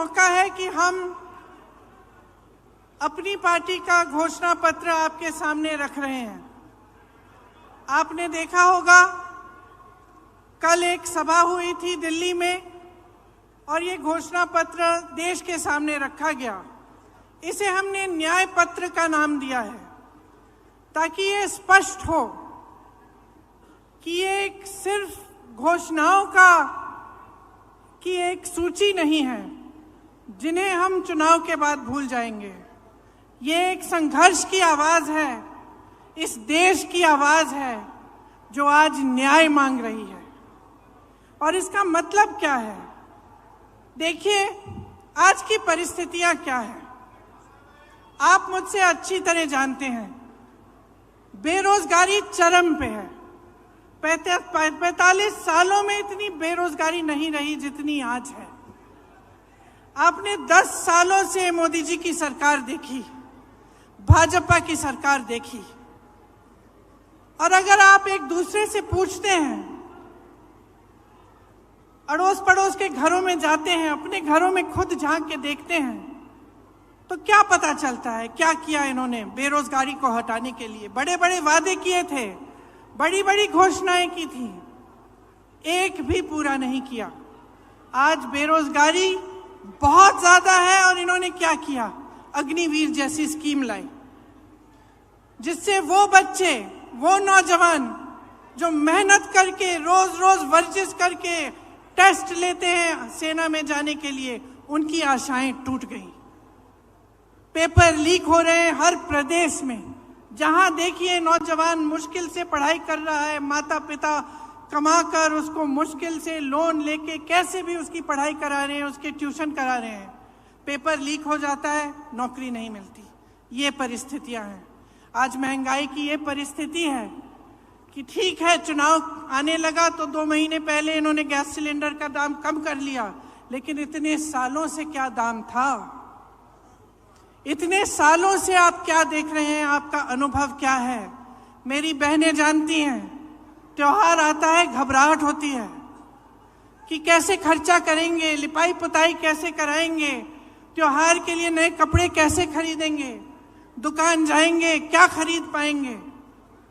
मौका है कि हम अपनी पार्टी का घोषणा पत्र आपके सामने रख रहे हैं। आपने देखा होगा कल एक सभा हुई थी दिल्ली में और ये घोषणा पत्र देश के सामने रखा गया। इसे हमने न्याय पत्र का नाम दिया है ताकि ये स्पष्ट हो कि ये एक सिर्फ घोषणाओं की एक सूची नहीं है जिन्हें हम चुनाव के बाद भूल जाएंगे। ये एक संघर्ष की आवाज है, इस देश की आवाज है जो आज न्याय मांग रही है। और इसका मतलब क्या है? देखिए, आज की परिस्थितियां क्या है आप मुझसे अच्छी तरह जानते हैं। बेरोजगारी चरम पे है। 45 सालों में इतनी बेरोजगारी नहीं रही जितनी आज है। आपने 10 सालों से मोदी जी की सरकार देखी, भाजपा की सरकार देखी, और अगर आप एक दूसरे से पूछते हैं, अड़ोस पड़ोस के घरों में जाते हैं, अपने घरों में खुद झांक के देखते हैं, तो क्या पता चलता है क्या किया इन्होंने बेरोजगारी को हटाने के लिए? बड़े बड़े वादे किए थे, बड़ी बड़ी घोषणाएं की थी, एक भी पूरा नहीं किया। आज बेरोजगारी बहुत ज्यादा है और इन्होंने क्या किया? अग्निवीर जैसी स्कीम लाई जिससे वो बच्चे, वो नौजवान जो मेहनत करके रोज रोज वर्जिश करके टेस्ट लेते हैं सेना में जाने के लिए, उनकी आशाएं टूट गई। पेपर लीक हो रहे हैं हर प्रदेश में। जहां देखिए नौजवान मुश्किल से पढ़ाई कर रहा है, माता पिता कमाकर उसको मुश्किल से लोन लेके कैसे भी उसकी पढ़ाई करा रहे हैं, उसके ट्यूशन करा रहे हैं। पेपर लीक हो जाता है, नौकरी नहीं मिलती। ये परिस्थितियां हैं आज। महंगाई की ये परिस्थिति है कि ठीक है, चुनाव आने लगा तो 2 महीने पहले इन्होंने गैस सिलेंडर का दाम कम कर लिया, लेकिन इतने सालों से क्या दाम था? इतने सालों से आप क्या देख रहे हैं? आपका अनुभव क्या है? मेरी बहनें जानती हैं, त्योहार आता है घबराहट होती है कि कैसे खर्चा करेंगे, लिपाई पुताई कैसे कराएंगे, त्योहार के लिए नए कपड़े कैसे खरीदेंगे, दुकान जाएंगे क्या खरीद पाएंगे।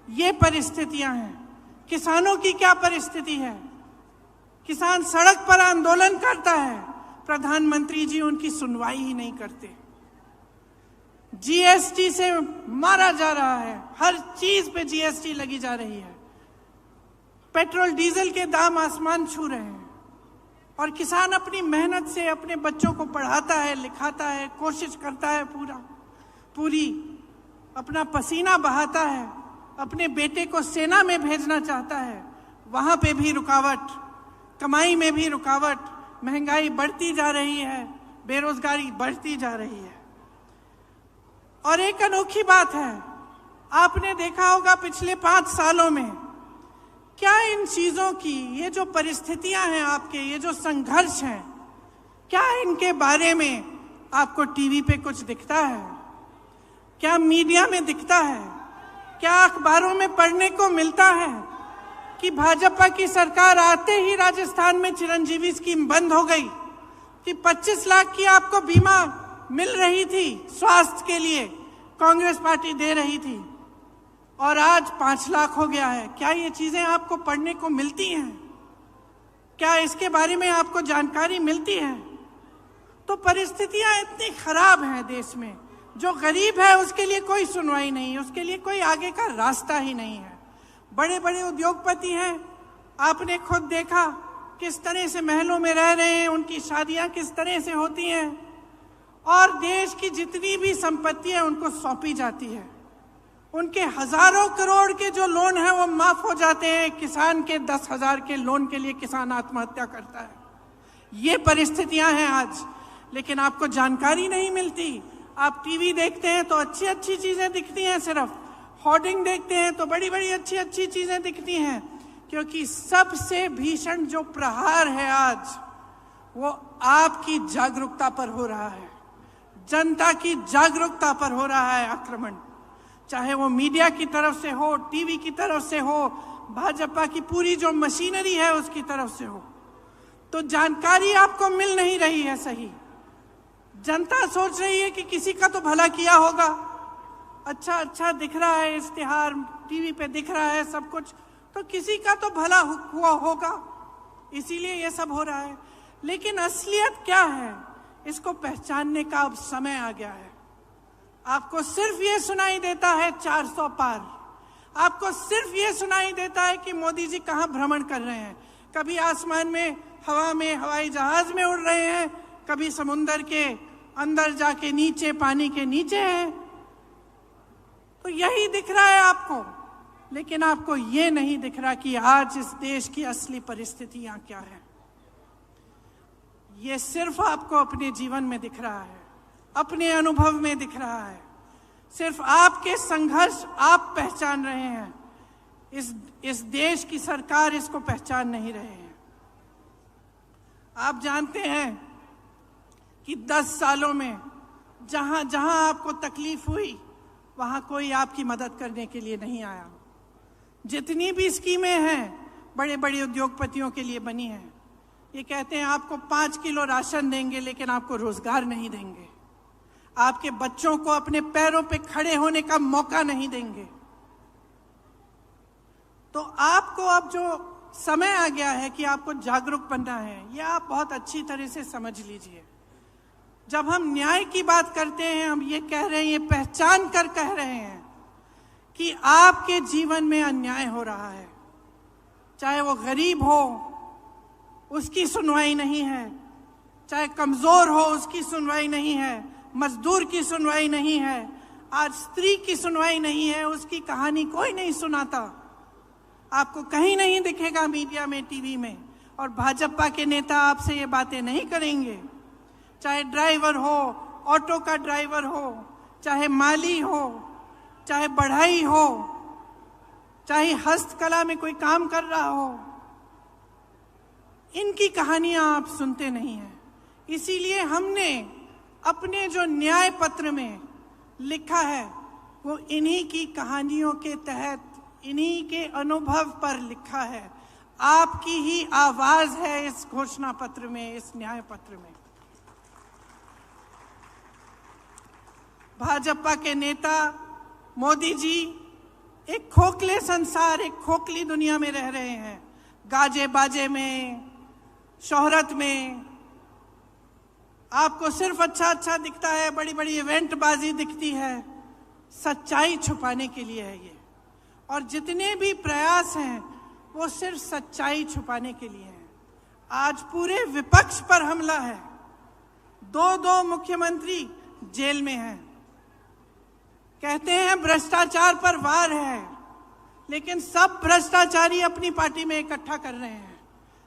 ये परिस्थितियां हैं। किसानों की क्या परिस्थिति है? किसान सड़क पर आंदोलन करता है, प्रधानमंत्री जी उनकी सुनवाई ही नहीं करते। जीएसटी से मारा जा रहा है, हर चीज पे जीएसटी लगी जा रही है। पेट्रोल डीजल के दाम आसमान छू रहे हैं और किसान अपनी मेहनत से अपने बच्चों को पढ़ाता है, लिखाता है, कोशिश करता है, पूरी अपना पसीना बहाता है, अपने बेटे को सेना में भेजना चाहता है। वहां पे भी रुकावट, कमाई में भी रुकावट, महंगाई बढ़ती जा रही है, बेरोजगारी बढ़ती जा रही है। और एक अनोखी बात है, आपने देखा होगा पिछले 5 सालों में क्या इन चीजों की, ये जो परिस्थितियां हैं आपके, ये जो संघर्ष हैं, क्या इनके बारे में आपको टीवी पे कुछ दिखता है? क्या मीडिया में दिखता है? क्या अखबारों में पढ़ने को मिलता है कि भाजपा की सरकार आते ही राजस्थान में चिरंजीवी स्कीम बंद हो गई, कि 25 लाख की आपको बीमा मिल रही थी स्वास्थ्य के लिए, कांग्रेस पार्टी दे रही थी, और आज 5 लाख हो गया है? क्या ये चीजें आपको पढ़ने को मिलती हैं? क्या इसके बारे में आपको जानकारी मिलती है? तो परिस्थितियां इतनी खराब हैं देश में, जो गरीब है उसके लिए कोई सुनवाई नहीं, उसके लिए कोई आगे का रास्ता ही नहीं है। बड़े बड़े उद्योगपति हैं, आपने खुद देखा किस तरह से महलों में रह रहे हैं, उनकी शादियां किस तरह से होती हैं, और देश की जितनी भी संपत्ति है उनको सौंपी जाती है। उनके हजारों करोड़ के जो लोन है वो माफ हो जाते हैं। किसान के 10,000 के लोन के लिए किसान आत्महत्या करता है। ये परिस्थितियां हैं आज, लेकिन आपको जानकारी नहीं मिलती। आप टीवी देखते हैं तो अच्छी अच्छी चीजें दिखती हैं, सिर्फ होर्डिंग देखते हैं तो बड़ी बड़ी अच्छी अच्छी चीजें दिखती हैं, क्योंकि सबसे भीषण जो प्रहार है आज वो आपकी जागरूकता पर हो रहा है, जनता की जागरूकता पर हो रहा है आक्रमण। चाहे वो मीडिया की तरफ से हो, टीवी की तरफ से हो, भाजपा की पूरी जो मशीनरी है उसकी तरफ से हो। तो जानकारी आपको मिल नहीं रही है सही। जनता सोच रही है कि किसी का तो भला किया होगा, अच्छा अच्छा दिख रहा है, इश्तिहार टीवी पे दिख रहा है सब कुछ, तो किसी का तो भला हुआ होगा, इसीलिए ये सब हो रहा है। लेकिन असलियत क्या है, इसको पहचानने का अब समय आ गया है। आपको सिर्फ ये सुनाई देता है 400 पार, आपको सिर्फ ये सुनाई देता है कि मोदी जी कहाँ भ्रमण कर रहे हैं, कभी आसमान में, हवा में, हवाई जहाज में उड़ रहे हैं, कभी समुंदर के अंदर जाके नीचे, पानी के नीचे हैं। तो यही दिख रहा है आपको, लेकिन आपको ये नहीं दिख रहा कि आज इस देश की असली परिस्थितियां क्या है। ये सिर्फ आपको अपने जीवन में दिख रहा है, अपने अनुभव में दिख रहा है, सिर्फ आपके संघर्ष आप पहचान रहे हैं, इस देश की सरकार इसको पहचान नहीं रहे हैं। आप जानते हैं कि 10 सालों में जहां जहां आपको तकलीफ हुई वहां कोई आपकी मदद करने के लिए नहीं आया। जितनी भी स्कीमें हैं बड़े बड़े उद्योगपतियों के लिए बनी हैं, ये कहते हैं आपको 5 किलो राशन देंगे लेकिन आपको रोजगार नहीं देंगे, आपके बच्चों को अपने पैरों पे खड़े होने का मौका नहीं देंगे। तो आपको अब जो समय आ गया है कि आपको जागरूक बनना है, यह आप बहुत अच्छी तरह से समझ लीजिए। जब हम न्याय की बात करते हैं, हम ये कह रहे हैं, ये पहचान कर कह रहे हैं कि आपके जीवन में अन्याय हो रहा है, चाहे वो गरीब हो उसकी सुनवाई नहीं है, चाहे कमजोर हो उसकी सुनवाई नहीं है, मजदूर की सुनवाई नहीं है, आज स्त्री की सुनवाई नहीं है, उसकी कहानी कोई नहीं सुनाता, आपको कहीं नहीं दिखेगा मीडिया में, टीवी में। और भाजपा के नेता आपसे ये बातें नहीं करेंगे। चाहे ड्राइवर हो, ऑटो का ड्राइवर हो, चाहे माली हो, चाहे बढ़ई हो, चाहे हस्तकला में कोई काम कर रहा हो, इनकी कहानियां आप सुनते नहीं हैं। इसीलिए हमने अपने जो न्याय पत्र में लिखा है वो इन्हीं की कहानियों के तहत, इन्हीं के अनुभव पर लिखा है। आपकी ही आवाज है इस घोषणा पत्र में, इस न्याय पत्र में। भाजपा के नेता मोदी जी एक खोखले संसार, एक खोखली दुनिया में रह रहे हैं, गाजे बाजे में, शोहरत में। आपको सिर्फ अच्छा अच्छा दिखता है, बड़ी बड़ी इवेंट बाजी दिखती है, सच्चाई छुपाने के लिए है ये। और जितने भी प्रयास हैं वो सिर्फ सच्चाई छुपाने के लिए हैं। आज पूरे विपक्ष पर हमला है, 2 मुख्यमंत्री जेल में हैं, कहते हैं भ्रष्टाचार पर वार है, लेकिन सब भ्रष्टाचारी अपनी पार्टी में इकट्ठा कर रहे हैं।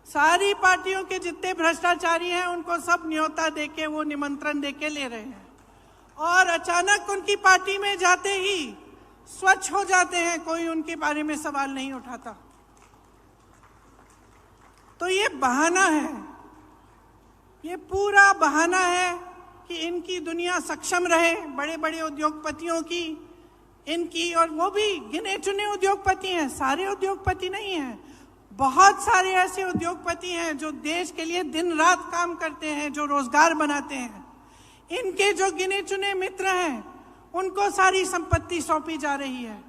सारी पार्टियों के जितने भ्रष्टाचारी हैं उनको सब न्योता देके, वो निमंत्रण देके ले रहे हैं, और अचानक उनकी पार्टी में जाते ही स्वच्छ हो जाते हैं, कोई उनके बारे में सवाल नहीं उठाता। तो ये बहाना है, ये पूरा बहाना है कि इनकी दुनिया सक्षम रहे, बड़े बड़े उद्योगपतियों की, इनकी, और वो भी गिने चुने उद्योगपति हैं, सारे उद्योगपति नहीं हैं। बहुत सारे ऐसे उद्योगपति हैं जो देश के लिए दिन रात काम करते हैं, जो रोजगार बनाते हैं। इनके जो गिने चुने मित्र हैं उनको सारी संपत्ति सौंपी जा रही है।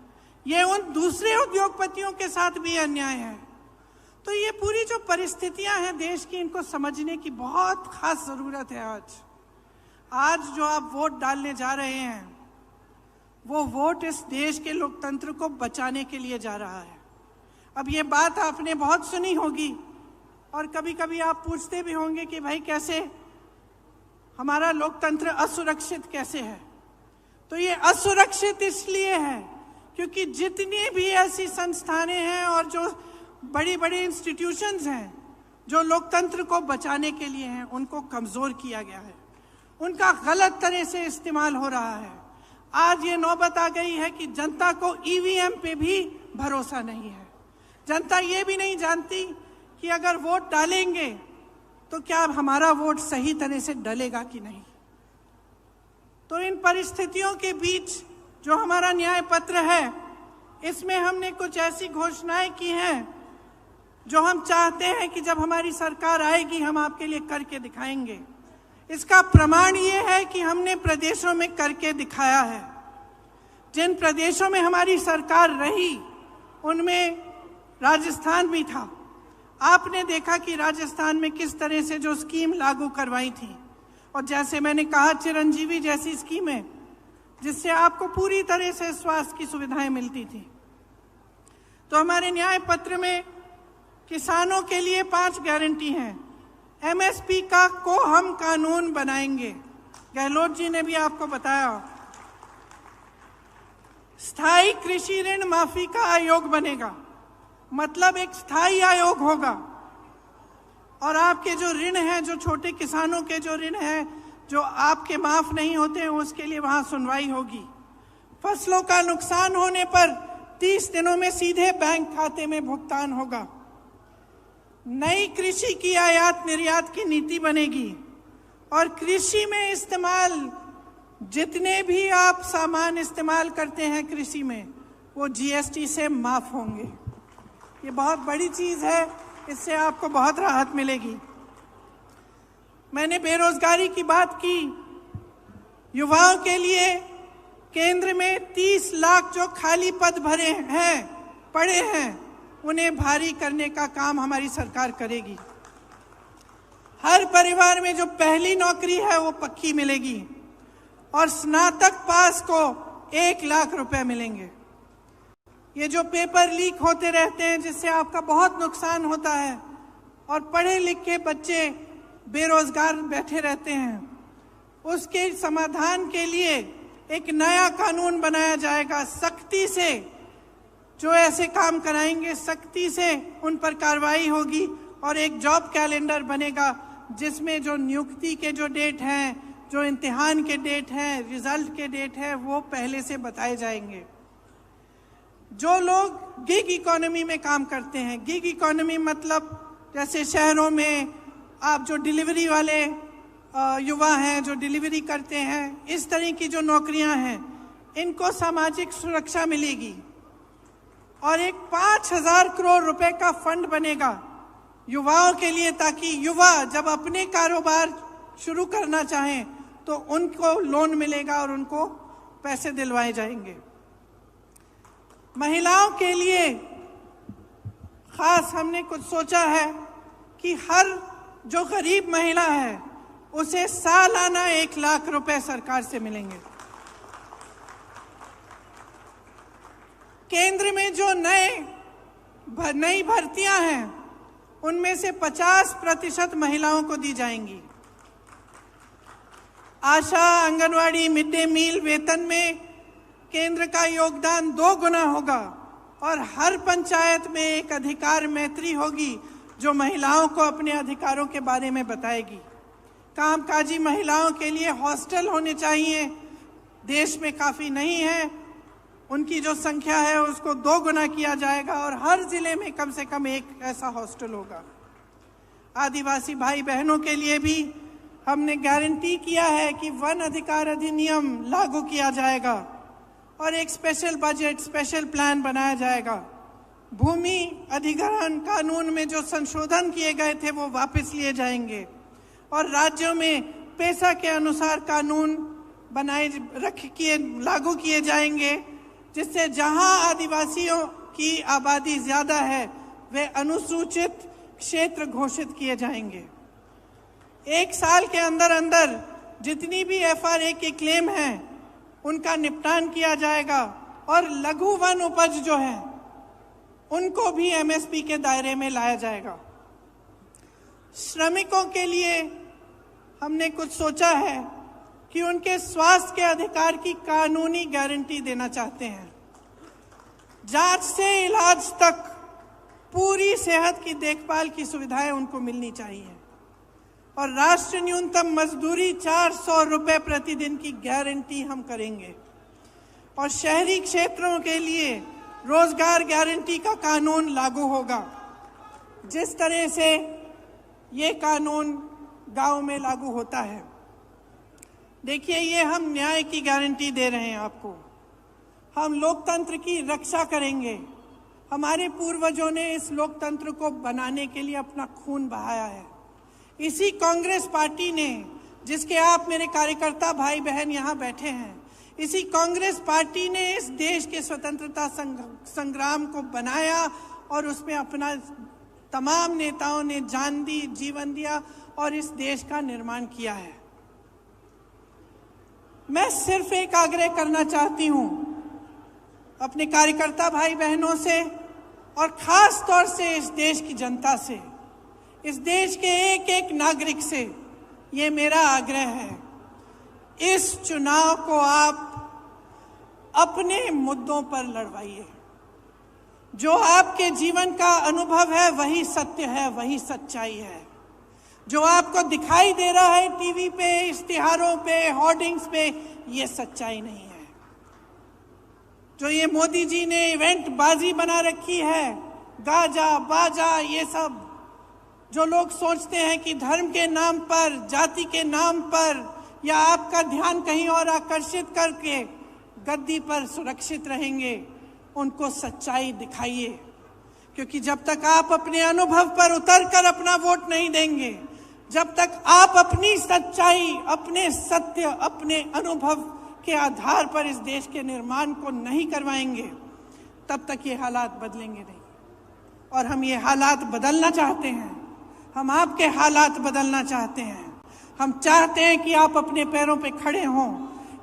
ये उन दूसरे उद्योगपतियों के साथ भी अन्याय है। तो ये पूरी जो परिस्थितियां हैं देश की, इनको समझने की बहुत खास जरूरत है। आज जो आप वोट डालने जा रहे हैं, वो वोट इस देश के लोकतंत्र को बचाने के लिए जा रहा है। अब ये बात आपने बहुत सुनी होगी, और कभी कभी आप पूछते भी होंगे कि भाई कैसे हमारा लोकतंत्र असुरक्षित कैसे है। तो ये असुरक्षित इसलिए है क्योंकि जितनी भी ऐसी संस्थानें हैं और जो बड़ी बड़ी इंस्टीट्यूशंस हैं जो लोकतंत्र को बचाने के लिए हैं, उनको कमजोर किया गया है, उनका गलत तरह से इस्तेमाल हो रहा है। आज ये नौबत आ गई है कि जनता को ईवीएम पे भी भरोसा नहीं है। जनता ये भी नहीं जानती कि अगर वोट डालेंगे तो क्या हमारा वोट सही तरह से डलेगा कि नहीं। तो इन परिस्थितियों के बीच जो हमारा न्याय पत्र है, इसमें हमने कुछ ऐसी घोषणाएं की हैं जो हम चाहते हैं कि जब हमारी सरकार आएगी हम आपके लिए करके दिखाएंगे। इसका प्रमाण ये है कि हमने प्रदेशों में करके दिखाया है। जिन प्रदेशों में हमारी सरकार रही उनमें राजस्थान भी था। आपने देखा कि राजस्थान में किस तरह से जो स्कीम लागू करवाई थी, और जैसे मैंने कहा चिरंजीवी जैसी स्कीमें जिससे आपको पूरी तरह से स्वास्थ्य की सुविधाएं मिलती थी। तो हमारे न्याय पत्र में किसानों के लिए 5 गारंटी हैं। एमएसपी को हम कानून बनाएंगे, गहलोत जी ने भी आपको बताया। स्थायी कृषि ऋण माफी का आयोग बनेगा, मतलब एक स्थायी आयोग होगा, और आपके जो ऋण हैं, जो छोटे किसानों के जो ऋण हैं जो आपके माफ नहीं होते हैं, उसके लिए वहां सुनवाई होगी। फसलों का नुकसान होने पर 30 दिनों में सीधे बैंक खाते में भुगतान होगा। नई कृषि की आयात निर्यात की नीति बनेगी, और कृषि में इस्तेमाल जितने भी आप सामान इस्तेमाल करते हैं कृषि में, वो जीएसटी से माफ होंगे। ये बहुत बड़ी चीज है, इससे आपको बहुत राहत मिलेगी। मैंने बेरोजगारी की बात की। युवाओं के लिए केंद्र में 30 लाख जो खाली पद भरे हैं, पड़े हैं, उन्हें भारी करने का काम हमारी सरकार करेगी। हर परिवार में जो पहली नौकरी है वो पक्की मिलेगी, और स्नातक पास को 1 लाख रुपए मिलेंगे। ये जो पेपर लीक होते रहते हैं जिससे आपका बहुत नुकसान होता है, और पढ़े लिखे बच्चे बेरोजगार बैठे रहते हैं, उसके समाधान के लिए एक नया कानून बनाया जाएगा। सख्ती से जो ऐसे काम कराएंगे, सख्ती से उन पर कार्रवाई होगी, और एक जॉब कैलेंडर बनेगा जिसमें जो नियुक्ति के जो डेट हैं, जो इम्तिहान के डेट हैं, रिजल्ट के डेट हैं, वो पहले से बताए जाएंगे। जो लोग गिग इकोनॉमी में काम करते हैं, गिग इकोनॉमी मतलब जैसे शहरों में आप जो डिलीवरी वाले युवा हैं जो डिलीवरी करते हैं, इस तरह की जो नौकरियां हैं, इनको सामाजिक सुरक्षा मिलेगी। और एक 5,000 करोड़ रुपए का फंड बनेगा युवाओं के लिए, ताकि युवा जब अपने कारोबार शुरू करना चाहें तो उनको लोन मिलेगा और उनको पैसे दिलवाए जाएंगे। महिलाओं के लिए खास हमने कुछ सोचा है कि हर जो गरीब महिला है उसे सालाना 1 लाख रुपए सरकार से मिलेंगे। केंद्र में जो नई भर्तियां हैं उनमें से 50% महिलाओं को दी जाएंगी। आशा, आंगनवाड़ी, मिड डे मील वेतन में केंद्र का योगदान 2 गुना होगा, और हर पंचायत में एक अधिकार मैत्री होगी जो महिलाओं को अपने अधिकारों के बारे में बताएगी। कामकाजी महिलाओं के लिए हॉस्टल होने चाहिए, देश में काफी नहीं है, उनकी जो संख्या है उसको 2 गुना किया जाएगा, और हर जिले में कम से कम एक ऐसा हॉस्टल होगा। आदिवासी भाई बहनों के लिए भी हमने गारंटी किया है कि वन अधिकार अधिनियम लागू किया जाएगा, और एक स्पेशल बजट, स्पेशल प्लान बनाया जाएगा। भूमि अधिग्रहण कानून में जो संशोधन किए गए थे वो वापस लिए जाएंगे, और राज्यों में पैसा के अनुसार कानून लागू किए जाएंगे, जिससे जहां आदिवासियों की आबादी ज्यादा है वे अनुसूचित क्षेत्र घोषित किए जाएंगे। 1 साल के अंदर अंदर जितनी भी एफआरए के क्लेम हैं उनका निपटान किया जाएगा, और लघु वन उपज जो है उनको भी एमएसपी के दायरे में लाया जाएगा। श्रमिकों के लिए हमने कुछ सोचा है कि उनके स्वास्थ्य के अधिकार की कानूनी गारंटी देना चाहते हैं। जांच से इलाज तक पूरी सेहत की देखभाल की सुविधाएं उनको मिलनी चाहिए, और राष्ट्रीय न्यूनतम मजदूरी 400 रुपए प्रतिदिन की गारंटी हम करेंगे। और शहरी क्षेत्रों के लिए रोजगार गारंटी का कानून लागू होगा, जिस तरह से ये कानून गांव में लागू होता है। देखिए, ये हम न्याय की गारंटी दे रहे हैं आपको। हम लोकतंत्र की रक्षा करेंगे। हमारे पूर्वजों ने इस लोकतंत्र को बनाने के लिए अपना खून बहाया है। इसी कांग्रेस पार्टी ने जिसके आप मेरे कार्यकर्ता भाई बहन यहाँ बैठे हैं, इसी कांग्रेस पार्टी ने इस देश के स्वतंत्रता संग्राम को बनाया और उसमें अपना तमाम नेताओं ने जान दी, जीवन दिया और इस देश का निर्माण किया है। मैं सिर्फ एक आग्रह करना चाहती हूं अपने कार्यकर्ता भाई बहनों से और खास तौर से इस देश की जनता से, इस देश के एक एक नागरिक से ये मेरा आग्रह है, इस चुनाव को आप अपने मुद्दों पर लड़वाइए। जो आपके जीवन का अनुभव है वही सत्य है, वही सच्चाई है। जो आपको दिखाई दे रहा है टीवी पे, इश्तिहारों पे, होर्डिंग्स पे, ये सच्चाई नहीं है। जो ये मोदी जी ने इवेंट बाजी बना रखी है, गाजा बाजा, ये सब जो लोग सोचते हैं कि धर्म के नाम पर, जाति के नाम पर या आपका ध्यान कहीं और आकर्षित करके गद्दी पर सुरक्षित रहेंगे, उनको सच्चाई दिखाइए। क्योंकि जब तक आप अपने अनुभव पर उतरकर अपना वोट नहीं देंगे, जब तक आप अपनी सच्चाई, अपने सत्य, अपने अनुभव के आधार पर इस देश के निर्माण को नहीं करवाएंगे, तब तक ये हालात बदलेंगे नहीं। और हम ये हालात बदलना चाहते हैं, हम आपके हालात बदलना चाहते हैं। हम चाहते हैं कि आप अपने पैरों पे खड़े हों,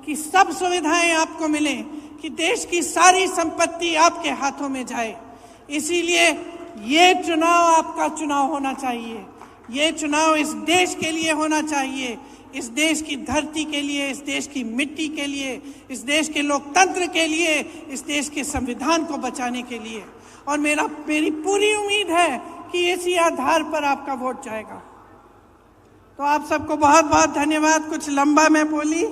कि सब सुविधाएं आपको मिलें, कि देश की सारी संपत्ति आपके हाथों में जाए। इसीलिए ये चुनाव आपका चुनाव होना चाहिए। ये चुनाव इस देश के लिए होना चाहिए, इस देश की धरती के लिए, इस देश की मिट्टी के लिए, इस देश के लोकतंत्र के लिए, इस देश के संविधान को बचाने के लिए। और मेरी पूरी उम्मीद है कि इसी आधार पर आपका वोट जाएगा। तो आप सबको बहुत बहुत धन्यवाद। कुछ लंबा मैं बोली,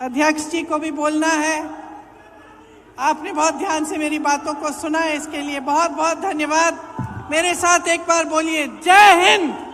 अध्यक्ष जी को भी बोलना है। आपने बहुत ध्यान से मेरी बातों को सुना है, इसके लिए बहुत बहुत धन्यवाद। मेरे साथ एक बार बोलिए, जय हिंद।